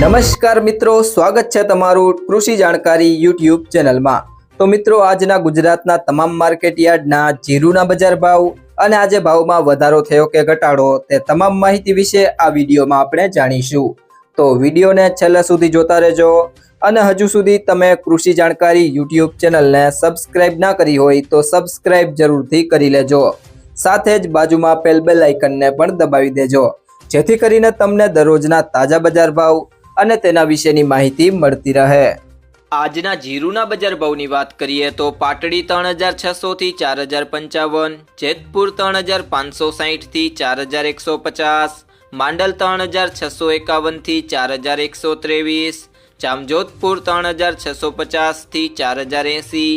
નમસ્કાર મિત્રો, સ્વાગત છે તમારું કૃષિ જાણકારી યુટ્યુબ ચેનલમાં। તો મિત્રો, આજના ગુજરાતના તમામ માર્કેટ યાર્ડના જીરુના બજાર ભાવ અને આજે ભાવમાં વધારો થયો કે ઘટાડો તે તમામ માહિતી વિશે આ વિડીયોમાં આપણે જાણીશું। તો વિડીયોને છેલ્લે સુધી જોતા રહેજો અને હજુ સુધી તમે કૃષિ જાણકારી યુટ્યુબ ચેનલને સબસ્ક્રાઇબ ના કરી હોય તો સબસ્ક્રાઇબ જરૂરથી કરી લેજો। સાથે જ બાજુમાં આપેલ બેલ આઇકનને પણ દબાવી દેજો, જેથી કરીને તમને દરરોજના તાજા બજાર ભાવ અને તેના વિશેની માહિતી મળતી રહે। આજના જીરુના બજાર ભાવની વાત કરીએ તો પાટડી 3600 થી 4055, જેતપુર 3560 થી 4150, માંડલ 3651 થી 4123, જામજોધપુર 3650 થી 4080,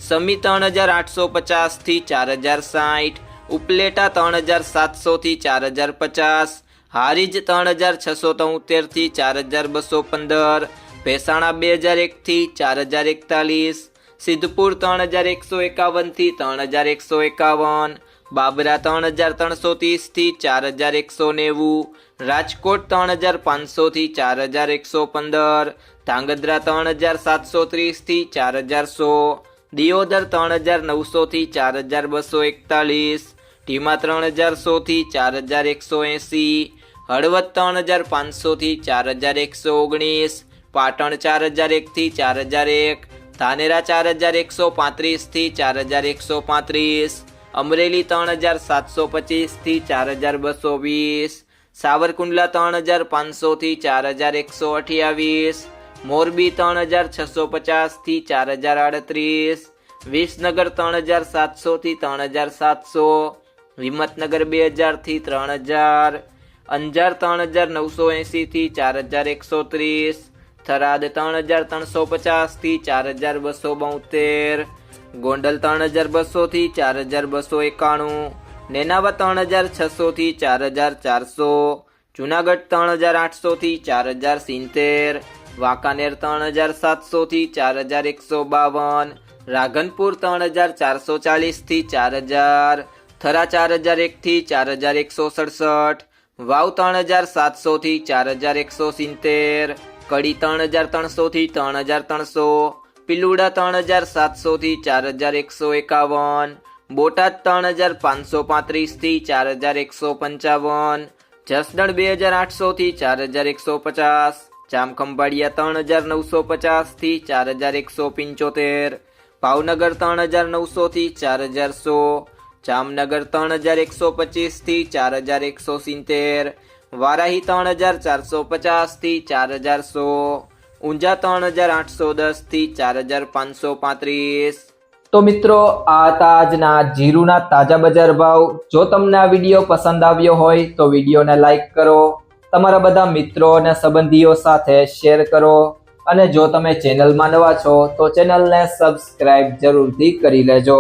સમી 3850 થી 4060, ઉપલેટા 3700 થી 4050, હારીજ 3673 થી 4215, ભેસાણા 2001 થી 4041, સિદ્ધપુર 3151 થી 3151, બાબરા 3330 થી 4190, રાજકોટ 3500 થી 4115, ધાંગધ્રા 3730 થી 4100, દિયોદર 3900 થી 4241, ઢીમા 3100 થી 4180, હળવદ 3500 થી 4119, પાટણ 4001 થી 4001, ધાનેરા 4135 થી 4135, અમરેલી 3725 થી 4220, સાવરકુંડલા 3500 થી 4128, મોરબી 3650 થી 4038, વિસનગર 3700 થી 3700, હિંમતનગર 2000 થી 3000, અંજાર 3980 થી 4130, થરાદ 3350 થી 4272, ગોંડલ 3200 થી 4291, નેનાવા 3600 થી 4400, જુનાગઢ 3800 થી 4070, વાંકાનેર 3700 થી 4152, રાધનપુર 3440 થી 4000, થરા 4001 થી 4167, વાવ 3700 થી 4170, કડી 3300 થી 3300, પિલુડા 3700 થી 4151, બોટાદ 3535 થી 4155, જસદણ 2800 થી 4150, જામખંભાળિયા 3950 થી 4175, ભાવનગર 3900 થી 4100, જામનગર 3125 થી 4170, વારાહી 3450 થી 4100, ઊંઝા 3810 થી 4535। તો મિત્રો, આ હતા આજના જીરુના તાજા બજાર ભાવ। જો તમને આ વિડીયો પસંદ આવ્યો હોય તો વિડીયોને લાઈક કરો, તમારા બધા મિત્રો અને સંબંધીઓ સાથે શેર કરો, અને જો તમે ચેનલમાં નવા છો તો ચેનલને સબસ્ક્રાઇબ જરૂરથી કરી લેજો।